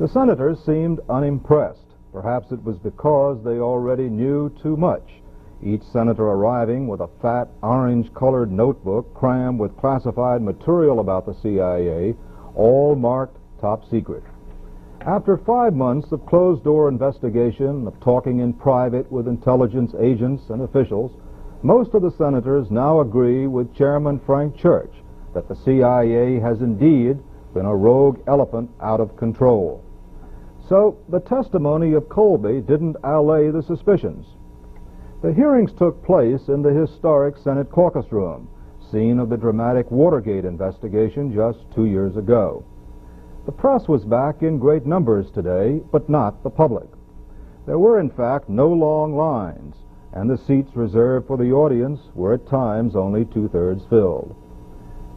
The senators seemed unimpressed. Perhaps it was because they already knew too much, each senator arriving with a fat, orange-colored notebook crammed with classified material about the CIA, all marked top secret. After 5 months of closed-door investigation, of talking in private with intelligence agents and officials, most of the senators now agree with Chairman Frank Church that the CIA has indeed been a rogue elephant out of control. So the testimony of Colby didn't allay the suspicions. The hearings took place in the historic Senate caucus room, scene of the dramatic Watergate investigation just 2 years ago. The press was back in great numbers today, but not the public. There were, in fact, no long lines, and the seats reserved for the audience were at times only 2/3 filled.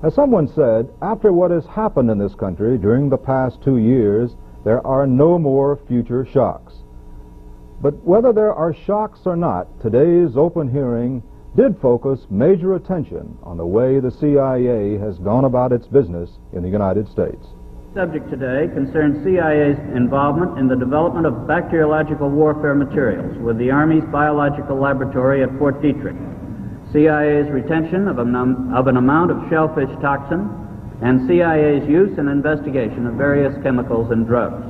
As someone said, after what has happened in this country during the past 2 years, there are no more future shocks. But whether there are shocks or not, today's open hearing did focus major attention on the way the CIA has gone about its business in the United States. The subject today concerns CIA's involvement in the development of bacteriological warfare materials with the Army's biological laboratory at Fort Detrick, CIA's retention of an amount of shellfish toxin, and CIA's use and investigation of various chemicals and drugs.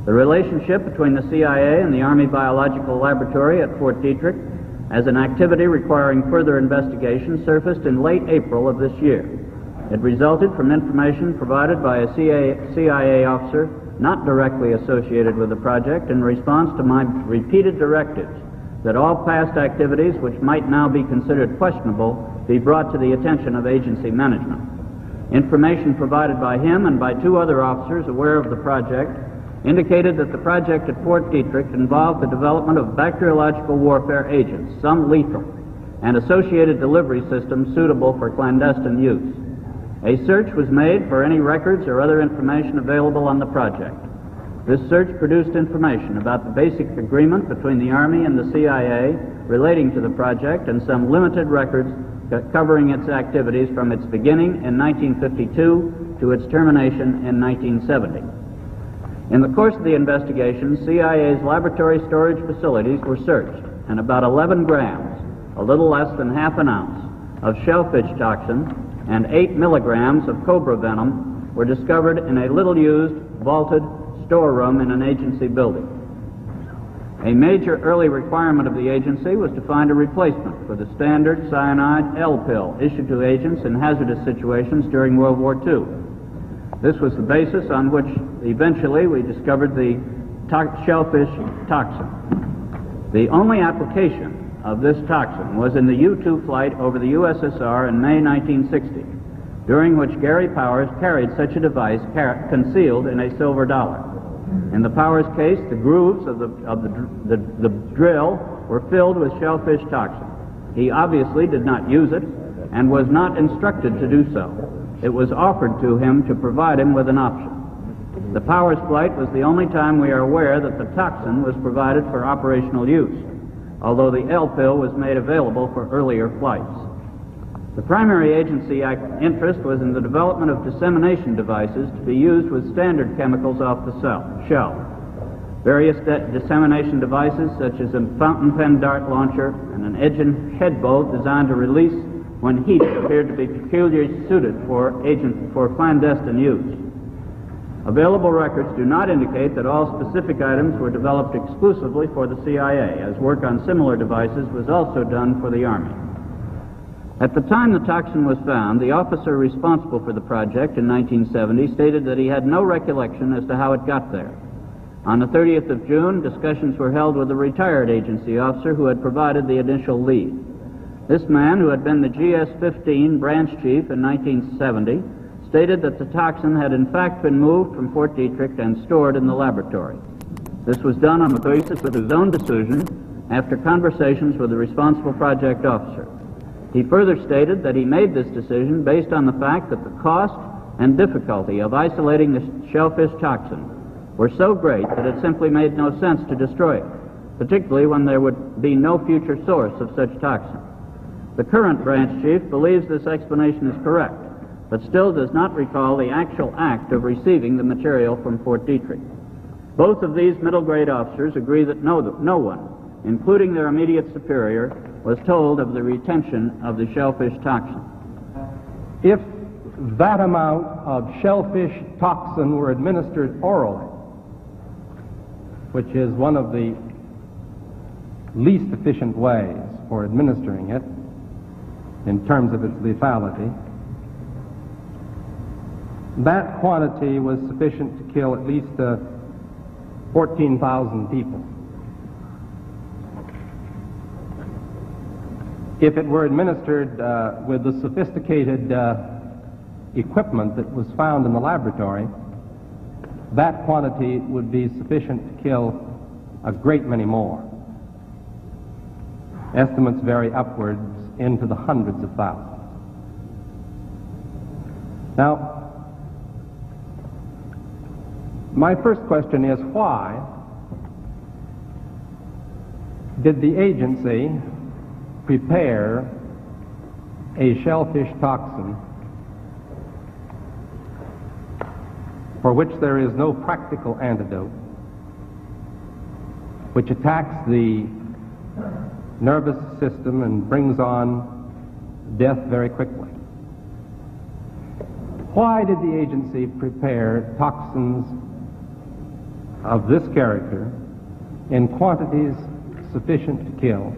The relationship between the CIA and the Army Biological Laboratory at Fort Detrick as an activity requiring further investigation surfaced in late April of this year. It resulted from information provided by a CIA officer not directly associated with the project in response to my repeated directives that all past activities which might now be considered questionable be brought to the attention of agency management. Information provided by him and by 2 other officers aware of the project indicated that the project at Fort Detrick involved the development of bacteriological warfare agents, some lethal, and associated delivery systems suitable for clandestine use. A search was made for any records or other information available on the project. This search produced information about the basic agreement between the Army and the CIA relating to the project and some limited records covering its activities from its beginning in 1952 to its termination in 1970. In the course of the investigation, CIA's laboratory storage facilities were searched, and about 11 grams, a little less than half an ounce, of shellfish toxin and 8 milligrams of cobra venom were discovered in a little-used, vaulted storeroom in an agency building. A major early requirement of the agency was to find a replacement for the standard cyanide L pill issued to agents in hazardous situations during World War II. This was the basis on which eventually we discovered the shellfish toxin. The only application of this toxin was in the U-2 flight over the USSR in May 1960, during which Gary Powers carried such a device concealed in a silver dollar. In the Powers case, the grooves of the drill were filled with shellfish toxin. He obviously did not use it and was not instructed to do so. It was offered to him to provide him with an option. The Powers flight was the only time we are aware that the toxin was provided for operational use, although the L pill was made available for earlier flights. The primary agency interest was in the development of dissemination devices to be used with standard chemicals off the shelf. Various dissemination devices, such as a fountain pen dart launcher and an engine head bolt designed to release when heated, appeared to be peculiarly suited for clandestine use. Available records do not indicate that all specific items were developed exclusively for the CIA, as work on similar devices was also done for the Army. At the time the toxin was found, the officer responsible for the project in 1970 stated that he had no recollection as to how it got there. On the 30th of June, discussions were held with a retired agency officer who had provided the initial lead. This man, who had been the GS-15 branch chief in 1970, stated that the toxin had in fact been moved from Fort Detrick and stored in the laboratory. This was done on the basis of his own decision after conversations with the responsible project officer. He further stated that he made this decision based on the fact that the cost and difficulty of isolating the shellfish toxin were so great that it simply made no sense to destroy it, particularly when there would be no future source of such toxin. The current branch chief believes this explanation is correct, but still does not recall the actual act of receiving the material from Fort Detrick. Both of these middle-grade officers agree that no one, including their immediate superior, was told of the retention of the shellfish toxin. If that amount of shellfish toxin were administered orally, which is one of the least efficient ways for administering it in terms of its lethality, that quantity was sufficient to kill at least 14,000 people. If it were administered with the sophisticated equipment that was found in the laboratory, that quantity would be sufficient to kill a great many more. Estimates vary upwards into the hundreds of thousands. Now, my first question is, why did the agency prepare a shellfish toxin for which there is no practical antidote, which attacks the nervous system and brings on death very quickly? Why did the agency prepare toxins of this character in quantities sufficient to kill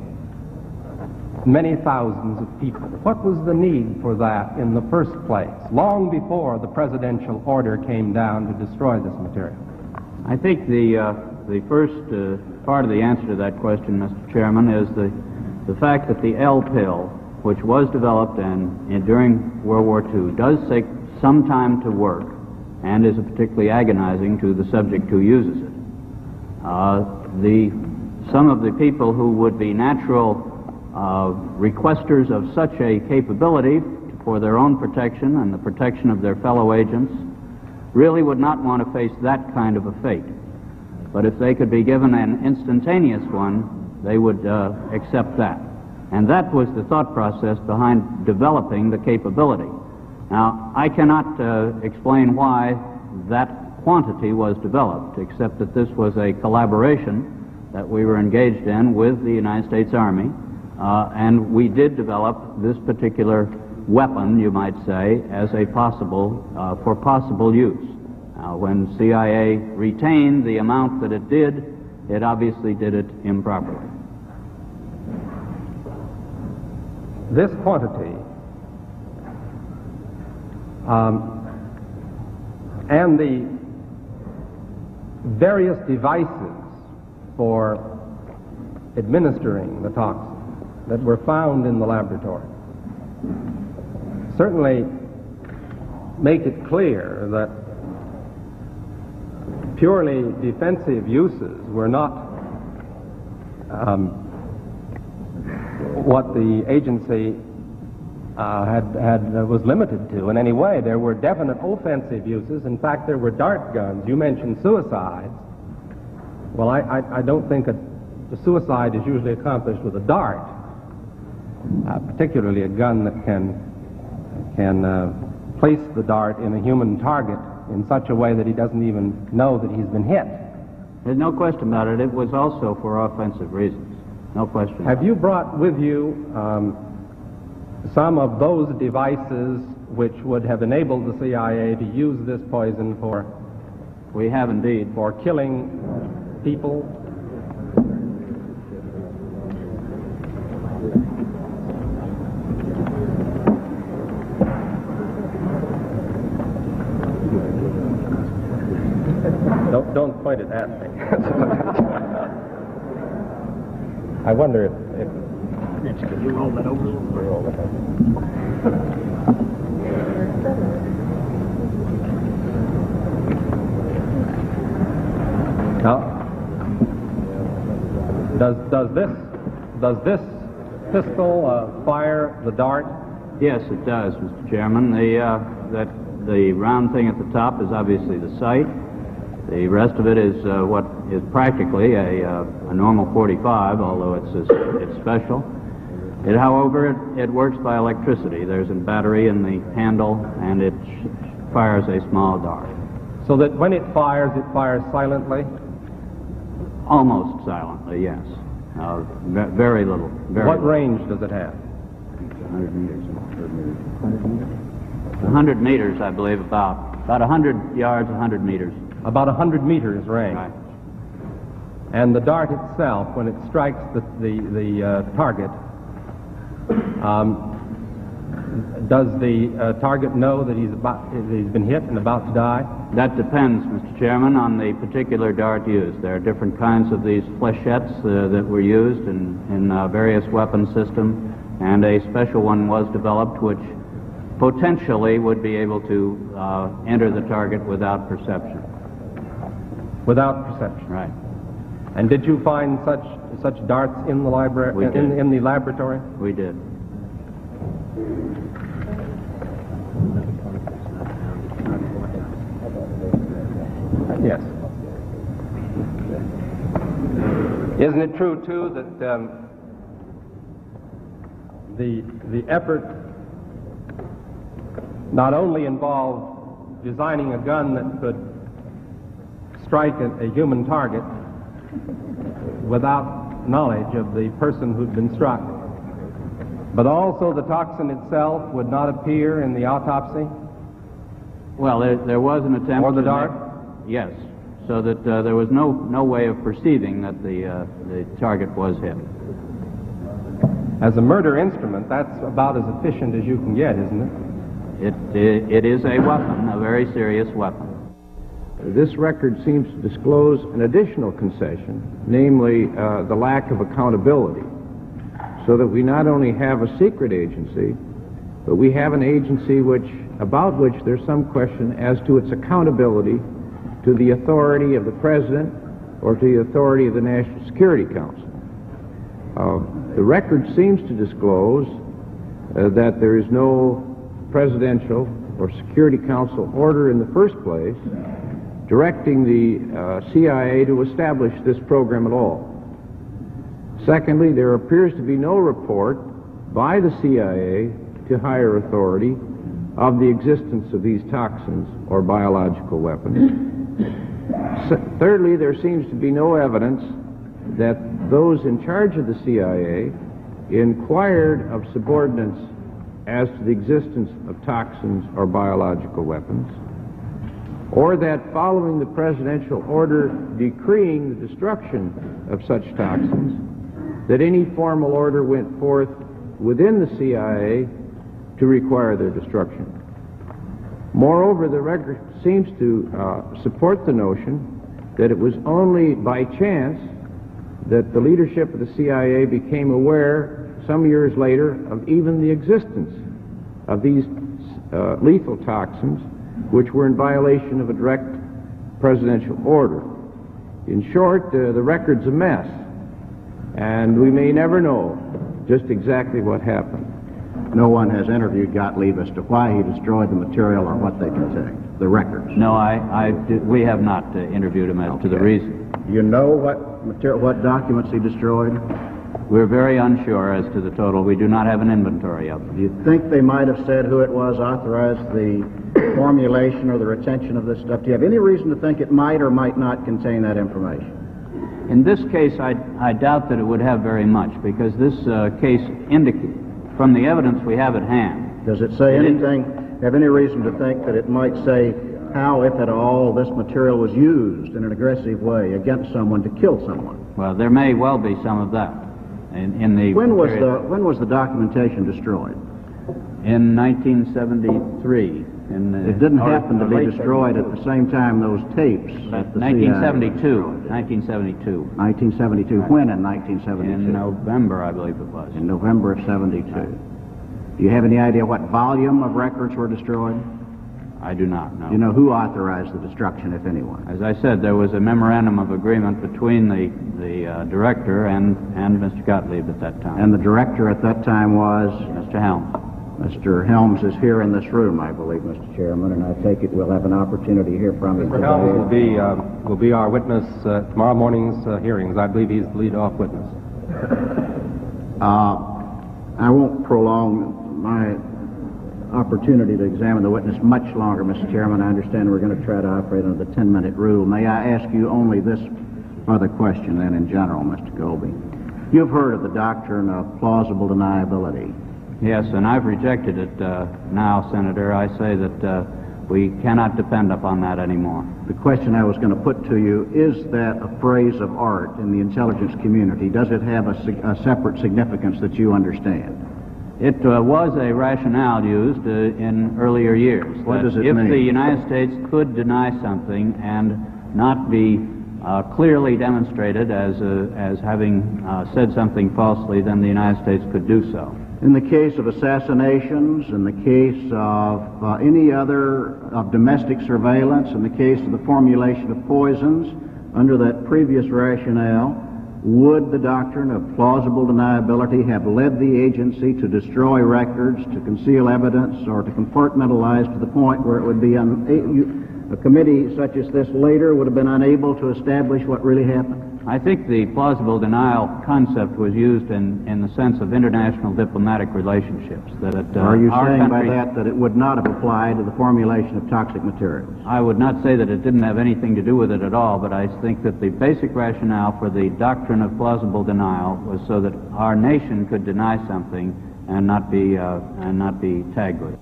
many thousands of people? What was the need for that in the first place, long before the presidential order came down to destroy this material? I think the first part of the answer to that question, Mr. Chairman, is the fact that the L pill, which was developed during World War II, does take some time to work and is particularly agonizing to the subject who uses it. Some of the people who would be natural requesters of such a capability for their own protection and the protection of their fellow agents really would not want to face that kind of a fate. But if they could be given an instantaneous one, they would accept that. And that was the thought process behind developing the capability. Now, I cannot explain why that quantity was developed, except that this was a collaboration that we were engaged in with the United States Army, and we did develop this particular weapon, you might say, as a for possible use. When CIA retained the amount that it did, it obviously did it improperly. This quantity and the various devices for administering the toxin that were found in the laboratory certainly make it clear that purely defensive uses were not what the agency was limited to in any way. There were definite offensive uses. In fact, there were dart guns. You mentioned suicides. Well, I don't think a suicide is usually accomplished with a dart, particularly a gun that can place the dart in a human target in such a way that he doesn't even know that he's been hit. There's no question about it. It was also for offensive reasons. No question. Have you brought with you some of those devices which would have enabled the CIA to use this poison for? We have indeed. For killing people? Don't point it at me. I wonder if Can you roll that over? Now, does this pistol fire the dart? Yes, it does, Mr. Chairman. The round thing at the top is obviously the sight. The rest of it is what is practically a normal 45, although it's special. However, it works by electricity. There's a battery in the handle, and it fires a small dart. So that when it fires silently? Almost silently, yes. Very little. What range does it have? 100 meters. 100 meters, I believe, about 100 yards, 100 meters. About 100 meters range. Right. And the dart itself, when it strikes the target, does the target know that he's been hit and about to die? That depends, Mr. Chairman, on the particular dart used. There are different kinds of these flechettes that were used in various weapon systems, and a special one was developed which potentially would be able to enter the target without perception. Without perception? Right. And did you find such darts in the library, in the laboratory? We did. Yes. Isn't it true, too, that the effort not only involved designing a gun that could strike a human target without knowledge of the person who'd been struck, but also the toxin itself would not appear in the autopsy? Well, there was an attempt. Or the dart? Yes, so that there was no way of perceiving that the target was hit. As a murder instrument, that's about as efficient as you can get, isn't it? It is a weapon, a very serious weapon. This record seems to disclose an additional concession, namely the lack of accountability, so that we not only have a secret agency, but we have an agency about which there's some question as to its accountability to the authority of the President or to the authority of the National Security Council. The record seems to disclose that there is no presidential or Security Council order in the first place directing the CIA to establish this program at all. Secondly, there appears to be no report by the CIA to higher authority of the existence of these toxins or biological weapons. Thirdly, there seems to be no evidence that those in charge of the CIA inquired of subordinates as to the existence of toxins or biological weapons, or that following the presidential order decreeing the destruction of such toxins, that any formal order went forth within the CIA to require their destruction. Moreover, the record seems to support the notion that it was only by chance that the leadership of the CIA became aware some years later of even the existence of these lethal toxins, which were in violation of a direct presidential order. In short, the record's a mess, and we may never know just exactly what happened. No one has interviewed Gottlieb as to why he destroyed the material or what they contained, the records. No, we have not interviewed him as to the reason. You know what documents he destroyed? We're very unsure as to the total. We do not have an inventory of them. Do you think they might have said who it was authorized the formulation or the retention of this stuff? Do you have any reason to think it might or might not contain that information? In this case, I doubt that it would have very much, because this case indicates, from the evidence we have at hand. Does it say anything, have any reason to think that it might say how, if at all, this material was used in an aggressive way against someone to kill someone? Well, there may well be some of that. When was the documentation destroyed? In 1973. It didn't happen to be destroyed at the same time those tapes at the 1972. CIA. 1972. 1972. When in 1972? In November, I believe it was. In November of 72. Do you have any idea what volume of records were destroyed? I do not know. Do you know who authorized the destruction, if anyone? As I said, there was a memorandum of agreement between the director and Mr. Gottlieb at that time. And the director at that time was? Mr. Helms. Mr. Helms is here in this room, I believe, Mr. Chairman, and I take it we'll have an opportunity to hear from him Mr. today. Helms will be our witness tomorrow morning's hearings. I believe he's the lead-off witness. I won't prolong my opportunity to examine the witness much longer, Mr. Chairman. I understand we're going to try to operate under the 10-minute rule. May I ask you only this other question then in general, Mr. Colby? You've heard of the doctrine of plausible deniability. Yes, and I've rejected it now, Senator. I say that we cannot depend upon that anymore. The question I was going to put to you, is that a phrase of art in the intelligence community? Does it have a separate significance that you understand? It was a rationale used in earlier years. What does it mean? If the United States could deny something and not be clearly demonstrated as having said something falsely, then the United States could do so. In the case of assassinations, in the case of any other of domestic surveillance, in the case of the formulation of poisons, under that previous rationale, would the doctrine of plausible deniability have led the agency to destroy records, to conceal evidence, or to compartmentalize to the point where it would be a committee such as this later would have been unable to establish what really happened? I think the plausible denial concept was used in the sense of international diplomatic relationships. Are you saying by that it would not have applied to the formulation of toxic materials? I would not say that it didn't have anything to do with it at all, but I think that the basic rationale for the doctrine of plausible denial was so that our nation could deny something and not be tagged with it.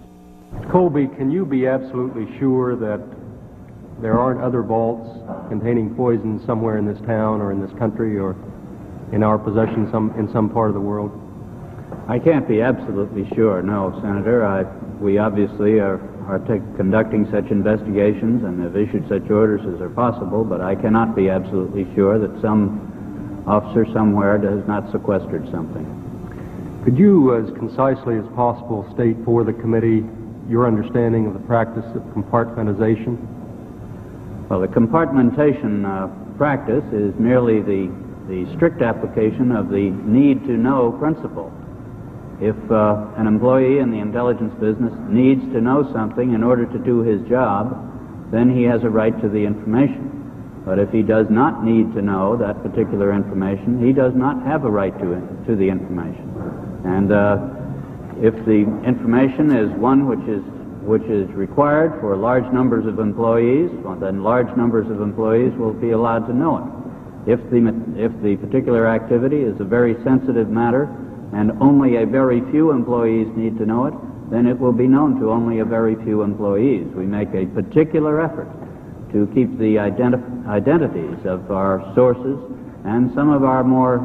Colby, can you be absolutely sure that there aren't other vaults containing poison somewhere in this town or in this country or in our possession in some part of the world? I can't be absolutely sure, no, Senator. We obviously are conducting such investigations and have issued such orders as are possible, but I cannot be absolutely sure that some officer somewhere has not sequestered something. Could you, as concisely as possible, state for the committee your understanding of the practice of compartmentalization? Well, the compartmentation practice is merely the strict application of the need-to-know principle. If an employee in the intelligence business needs to know something in order to do his job, then he has a right to the information. But if he does not need to know that particular information, he does not have a right to the information. And if the information is one which is required for large numbers of employees, well, then large numbers of employees will be allowed to know it. If the particular activity is a very sensitive matter and only a very few employees need to know it, then it will be known to only a very few employees. We make a particular effort to keep the identities of our sources and some of our more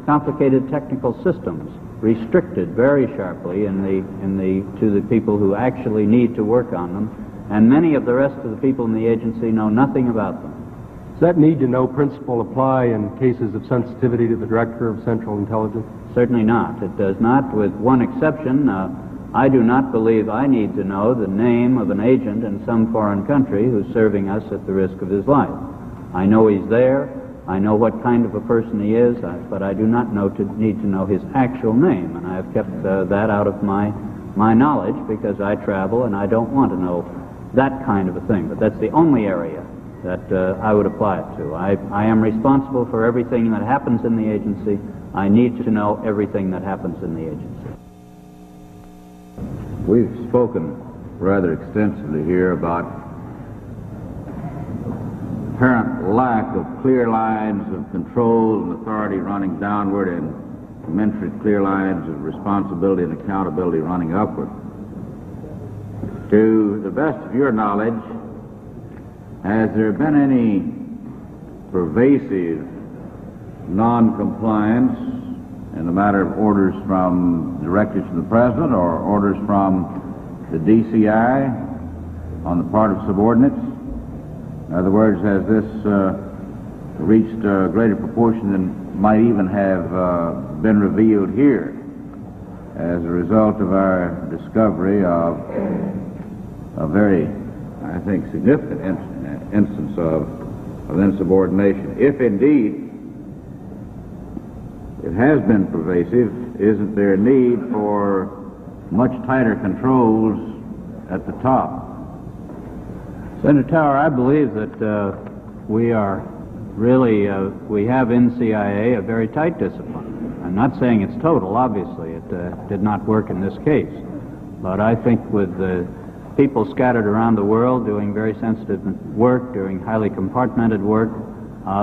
complicated technical systems restricted very sharply to the people who actually need to work on them, and many of the rest of the people in the agency know nothing about them. Does that need-to-know principle apply in cases of sensitivity to the Director of Central Intelligence? Certainly not. It does not, with one exception. I do not believe I need to know the name of an agent in some foreign country who's serving us at the risk of his life. I know he's there. I know what kind of a person he is, but I do not need to know his actual name, and I have kept that out of my knowledge because I travel and I don't want to know that kind of a thing. But that's the only area that I would apply it to. I am responsible for everything that happens in the agency. I need to know everything that happens in the agency. We've spoken rather extensively here about apparent lack of clear lines of control and authority running downward and commensurate clear lines of responsibility and accountability running upward. To the best of your knowledge, has there been any pervasive non-compliance in the matter of orders from directors to the President or orders from the DCI on the part of subordinates? In other words, has this reached a greater proportion than might even have been revealed here as a result of our discovery of a very, I think, significant instance of insubordination? If indeed it has been pervasive, isn't there a need for much tighter controls at the top? Senator Tower, I believe that we are really, we have in CIA a very tight discipline. I'm not saying it's total, obviously. It did not work in this case. But I think with the people scattered around the world doing very sensitive work, doing highly compartmented work,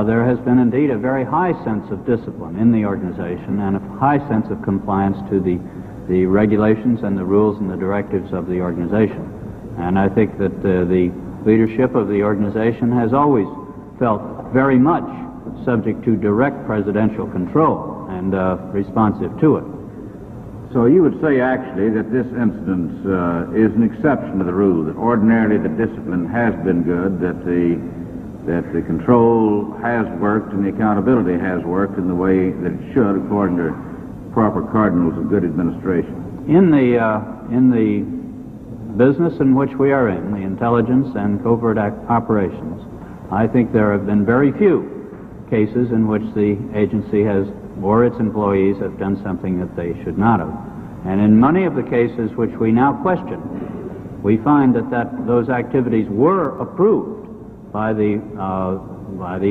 there has been indeed a very high sense of discipline in the organization and a high sense of compliance to the regulations and the rules and the directives of the organization. And I think that the leadership of the organization has always felt very much subject to direct presidential control and responsive to it. So you would say actually that this incident is an exception to the rule, that ordinarily the discipline has been good, that the control has worked and the accountability has worked in the way that it should according to proper cardinals of good administration. In the business in which we are in, the intelligence and covert operations, I think there have been very few cases in which the agency has or its employees have done something that they should not have. And in many of the cases which we now question, we find that those activities were approved by the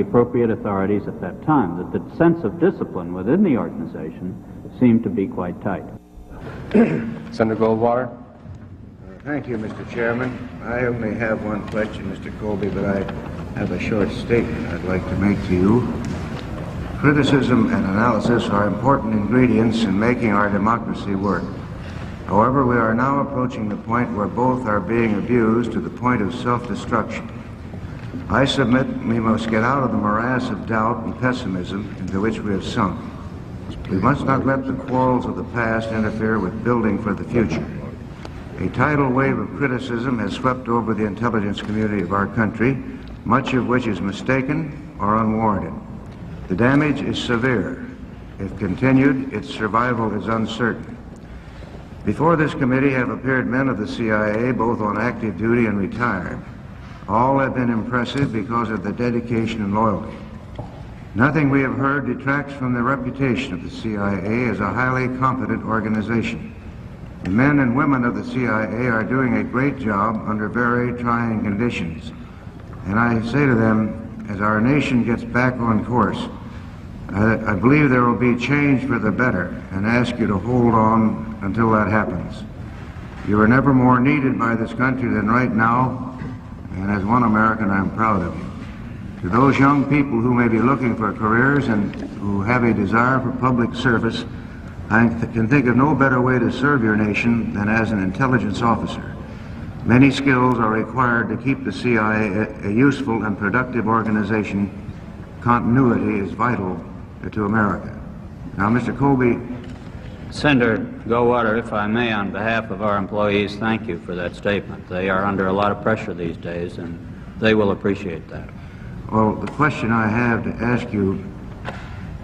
appropriate authorities at that time, that the sense of discipline within the organization seemed to be quite tight. Senator Goldwater. Thank you, Mr. Chairman. I only have one question, Mr. Colby, but I have a short statement I'd like to make to you. Criticism and analysis are important ingredients in making our democracy work. However, we are now approaching the point where both are being abused to the point of self-destruction. I submit we must get out of the morass of doubt and pessimism into which we have sunk. We must not let the quarrels of the past interfere with building for the future. A tidal wave of criticism has swept over the intelligence community of our country, much of which is mistaken or unwarranted. The damage is severe. If continued, its survival is uncertain. Before this committee have appeared men of the CIA, both on active duty and retired. All have been impressive because of their dedication and loyalty. Nothing we have heard detracts from the reputation of the CIA as a highly competent organization. The men and women of the CIA are doing a great job under very trying conditions. And I say to them, as our nation gets back on course, I believe there will be change for the better, and ask you to hold on until that happens. You are never more needed by this country than right now, and as one American, I'm proud of you. To those young people who may be looking for careers and who have a desire for public service, I can think of no better way to serve your nation than as an intelligence officer. Many skills are required to keep the CIA a useful and productive organization. Continuity is vital to America. Now, Mr. Colby. Senator Goldwater, if I may, on behalf of our employees, thank you for that statement. They are under a lot of pressure these days, and they will appreciate that. Well, the question I have to ask you,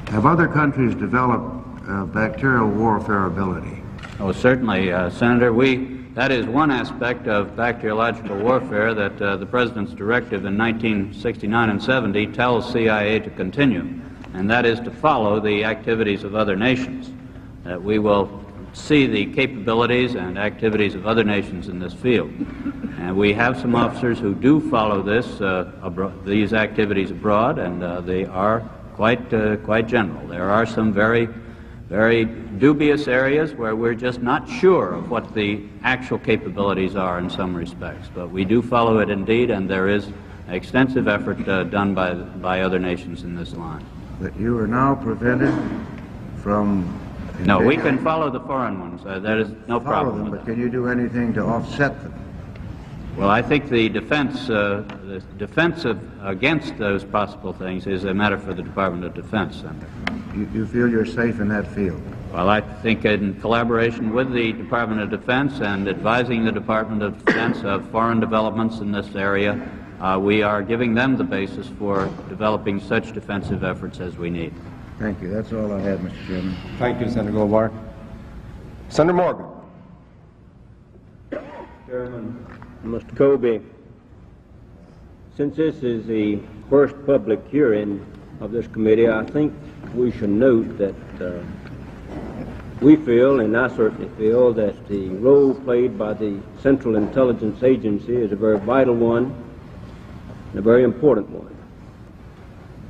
have other countries developed bacterial warfare ability? Oh, certainly, Senator. That is one aspect of bacteriological warfare that the President's directive in 1969 and 70 tells CIA to continue, and that is to follow the activities of other nations. That we will see the capabilities and activities of other nations in this field. And we have some officers who do follow these activities abroad, and they are quite general. There are some very dubious areas where we're just not sure of what the actual capabilities are in some respects. But we do follow it indeed, and there is extensive effort done by other nations in this line. But you are now prevented from... No, we can follow the foreign ones. There is no problem with that. But can you do anything to offset them? Well, I think the defense against those possible things is a matter for the Department of Defense, Senator. You feel you're safe in that field? Well, I think in collaboration with the Department of Defense and advising the Department of Defense of foreign developments in this area, we are giving them the basis for developing such defensive efforts as we need. Thank you. That's all I have, Mr. Chairman. Thank you, Senator Goldwater. Senator Morgan. Chairman, Mr. Colby, since this is the first public hearing of this committee, I think we should note that we feel, and I certainly feel, that the role played by the Central Intelligence Agency is a very vital one and a very important one.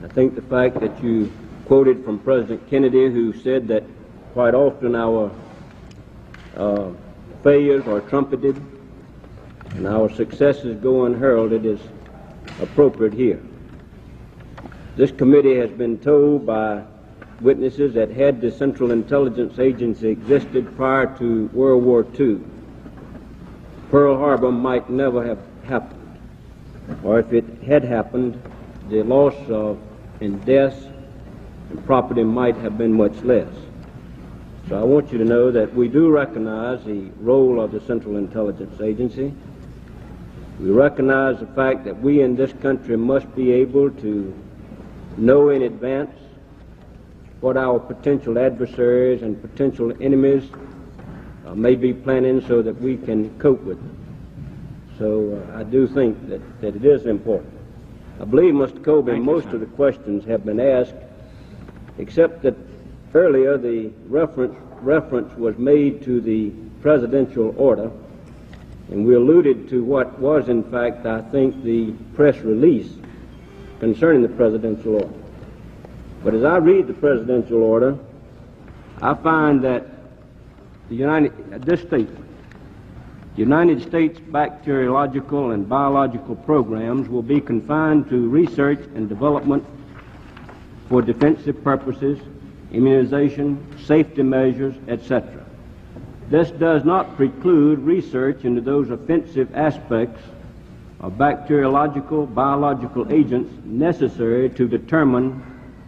I think the fact that you quoted from President Kennedy, who said that quite often our failures are trumpeted and our successes go unheralded is appropriate here. This committee has been told by witnesses that had the Central Intelligence Agency existed prior to World War II, Pearl Harbor might never have happened, or if it had happened, the loss of and deaths and property might have been much less. So I want you to know that we do recognize the role of the Central Intelligence Agency. We recognize the fact that we in this country must be able to know in advance what our potential adversaries and potential enemies may be planning so that we can cope with them. So I do think that it is important. I believe, Mr. Colby, most of the questions have been asked, except that earlier the reference was made to the presidential order, and we alluded to what was, in fact, I think, the press release concerning the presidential order. But as I read the presidential order, I find that this statement, the United States bacteriological and biological programs will be confined to research and development for defensive purposes, immunization, safety measures, etc. This does not preclude research into those offensive aspects of bacteriological, biological agents necessary to determine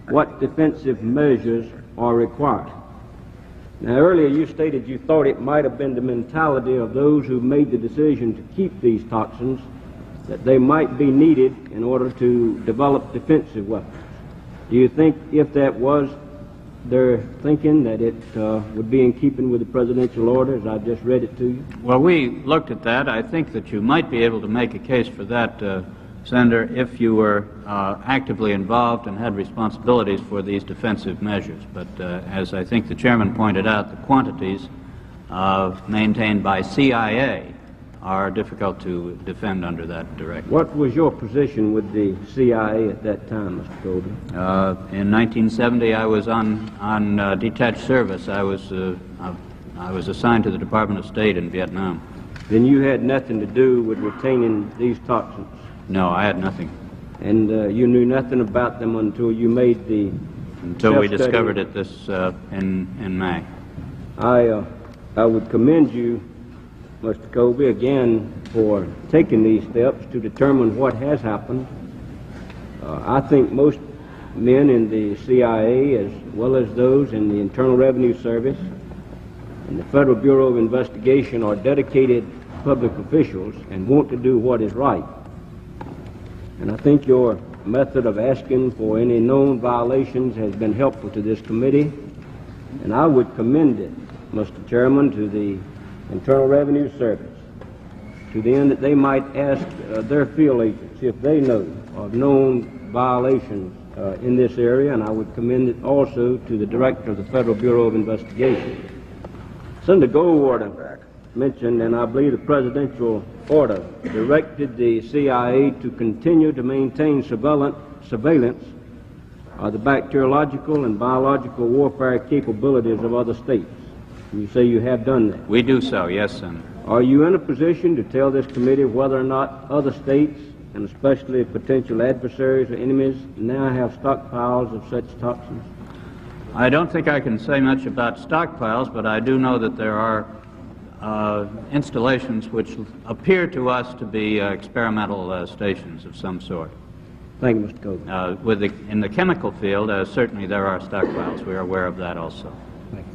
what defensive measures are required. Now, earlier you stated you thought it might have been the mentality of those who made the decision to keep these toxins, that they might be needed in order to develop defensive weapons. Do you think, if that was their thinking, that it would be in keeping with the presidential order as I just read it to you? Well, we looked at that. I think that you might be able to make a case for that, Senator, if you were actively involved and had responsibilities for these defensive measures. But as I think the chairman pointed out, the quantities maintained by CIA are difficult to defend under that directive. What was your position with the CIA at that time, Mr. Colby? In 1970, I was on detached service. I was assigned to the Department of State in Vietnam. Then you had nothing to do with retaining these toxins? No, I had nothing. And you knew nothing about them until you made the until we discovered it this in May. I would commend you, Mr. Colby, again for taking these steps to determine what has happened. I think most men in the CIA, as well as those in the Internal Revenue Service and the Federal Bureau of Investigation, are dedicated public officials and want to do what is right. And I think your method of asking for any known violations has been helpful to this committee, and I would commend it, Mr. Chairman, to the Internal Revenue Service, to the end that they might ask their field agents if they know of known violations in this area, and I would commend it also to the Director of the Federal Bureau of Investigation. Senator Goldwater mentioned, and I believe the presidential order directed the CIA to continue to maintain surveillance of the bacteriological and biological warfare capabilities of other states. You say you have done that. We do so, yes, Senator. Are you in a position to tell this committee whether or not other states, and especially potential adversaries or enemies, now have stockpiles of such toxins? I don't think I can say much about stockpiles, but I do know that there are installations which appear to us to be experimental stations of some sort. Thank you, Mr. Colby. In the chemical field, certainly there are stockpiles. We are aware of that also. Thank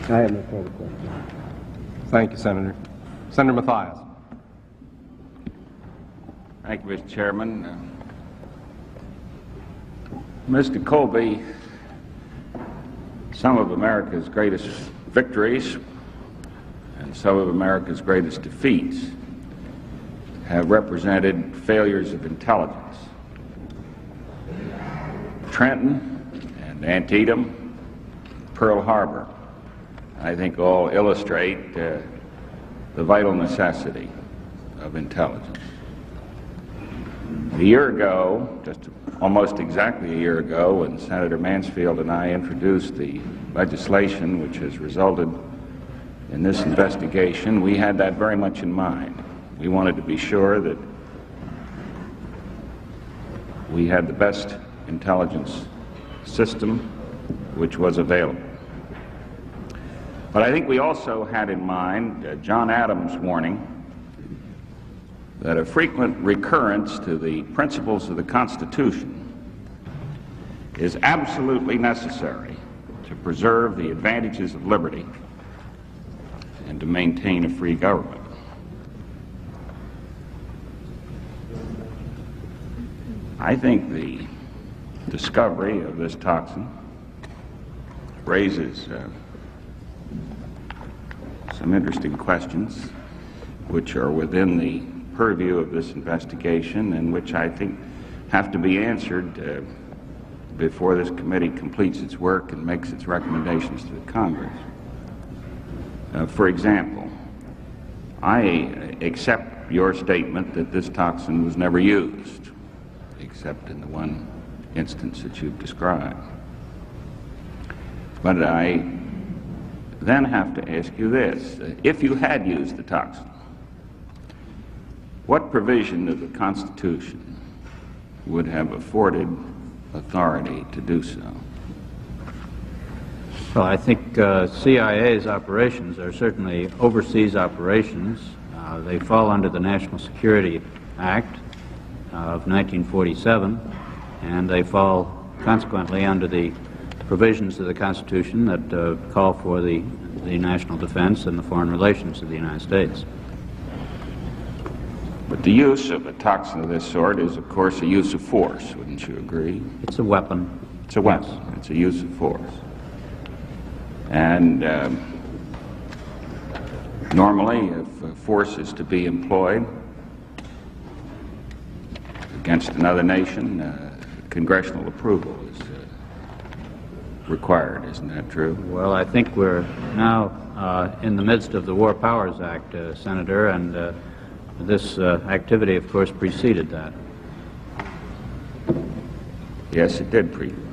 you. I have no further questions. Thank you, Senator. Senator Mathias. Thank you, Mr. Chairman. Mr. Colby, some of America's greatest victories and some of America's greatest defeats have represented failures of intelligence. Trenton and Antietam, Pearl Harbor, I think all illustrate the vital necessity of intelligence. A year ago, just almost exactly a year ago, when Senator Mansfield and I introduced the legislation which has resulted in this investigation, we had that very much in mind. We wanted to be sure that we had the best intelligence system which was available. But I think we also had in mind John Adams' warning that a frequent recurrence to the principles of the Constitution is absolutely necessary to preserve the advantages of liberty and to maintain a free government. I think the discovery of this toxin raises some interesting questions which are within the purview of this investigation and which I think have to be answered before this committee completes its work and makes its recommendations to the Congress. For example, I accept your statement that this toxin was never used, except in the one instance that you've described. But I then have to ask you this. If you had used the toxin, what provision of the Constitution would have afforded authority to do so? Well, I think CIA's operations are certainly overseas operations. They fall under the National Security Act of 1947, and they fall consequently under the provisions of the Constitution that call for the national defense and the foreign relations of the United States. But the use of a toxin of this sort is, of course, a use of force, wouldn't you agree? It's a weapon. It's a weapon. Yes. It's a use of force. And normally, if force is to be employed against another nation, congressional approval is required. Isn't that true? Well, I think we're now in the midst of the War Powers Act, Senator, and this activity, of course, preceded that. Yes, it did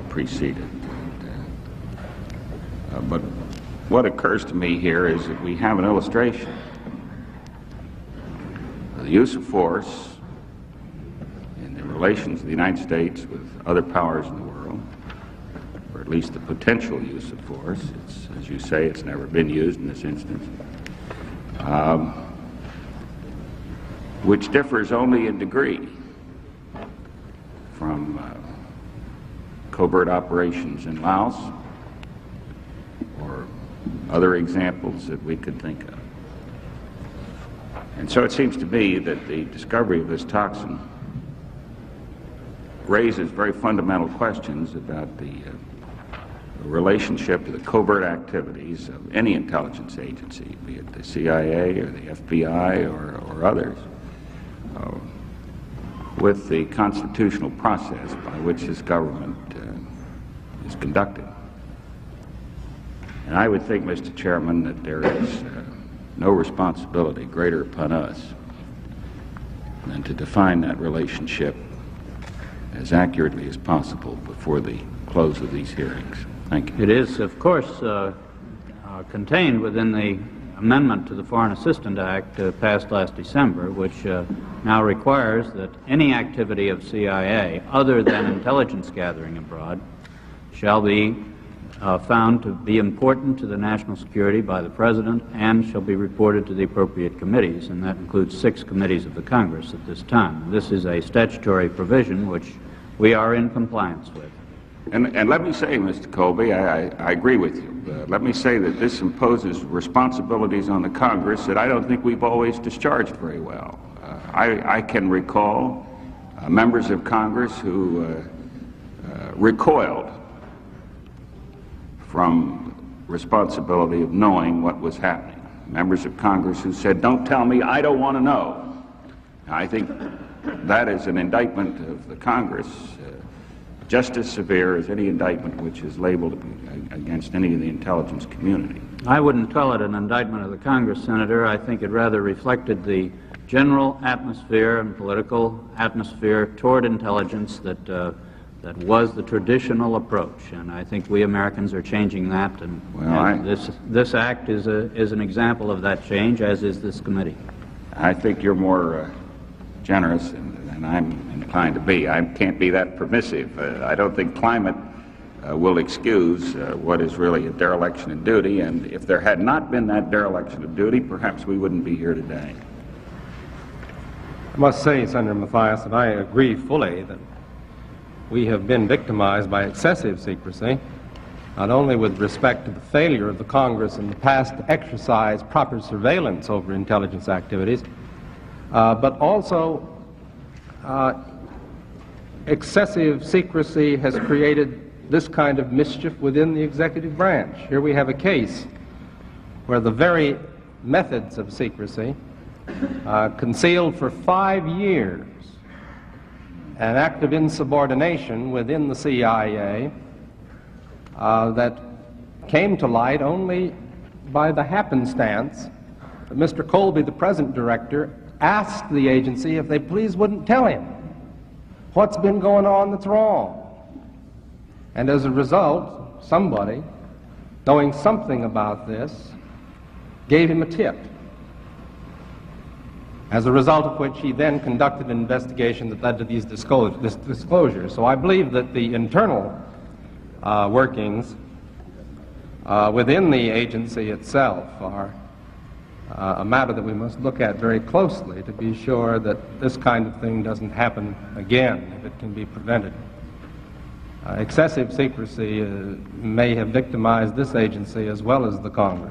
precede it. But what occurs to me here is that we have an illustration of the use of force in the relations of the United States with other powers in the world, or at least the potential use of force. It's, as you say, it's never been used in this instance, which differs only in degree from covert operations in Laos or other examples that we could think of. And so it seems to me that the discovery of this toxin raises very fundamental questions about the relationship to the covert activities of any intelligence agency, be it the CIA or the FBI or others, with the constitutional process by which this government is conducted. And I would think, Mr. Chairman, that there is no responsibility greater upon us than to define that relationship as accurately as possible before the close of these hearings. Thank you. It is, of course, contained within the amendment to the Foreign Assistant Act passed last December, which now requires that any activity of CIA other than intelligence gathering abroad shall be found to be important to the national security by the President and shall be reported to the appropriate committees, and that includes 6 committees of the Congress at this time. This is a statutory provision which we are in compliance with. And let me say, Mr. Colby, I agree with you. Let me say that this imposes responsibilities on the Congress that I don't think we've always discharged very well. I can recall members of Congress who recoiled from responsibility of knowing what was happening. Members of Congress who said, "Don't tell me, I don't want to know." I think that is an indictment of the Congress, just as severe as any indictment which is labeled against any of the intelligence community. I wouldn't call it an indictment of the Congress, Senator. I think it rather reflected the general atmosphere and political atmosphere toward intelligence that that was the traditional approach, and I think we Americans are changing that. And this act is an example of that change, as is this committee. I think you're more generous than I'm inclined to be. I can't be that permissive. I don't think climate will excuse what is really a dereliction of duty, and if there had not been that dereliction of duty, perhaps we wouldn't be here today. I must say, Senator Mathias, that I agree fully that we have been victimized by excessive secrecy, not only with respect to the failure of the Congress in the past to exercise proper surveillance over intelligence activities, but also excessive secrecy has created this kind of mischief within the executive branch. Here we have a case where the very methods of secrecy concealed for 5 years an act of insubordination within the CIA that came to light only by the happenstance that Mr. Colby, the present director, asked the agency if they please wouldn't tell him what's been going on that's wrong. And as a result, somebody, knowing something about this, gave him a tip, as a result of which he then conducted an investigation that led to these disclosures. So I believe that the internal workings within the agency itself are a matter that we must look at very closely to be sure that this kind of thing doesn't happen again, if it can be prevented. Excessive secrecy may have victimized this agency as well as the Congress.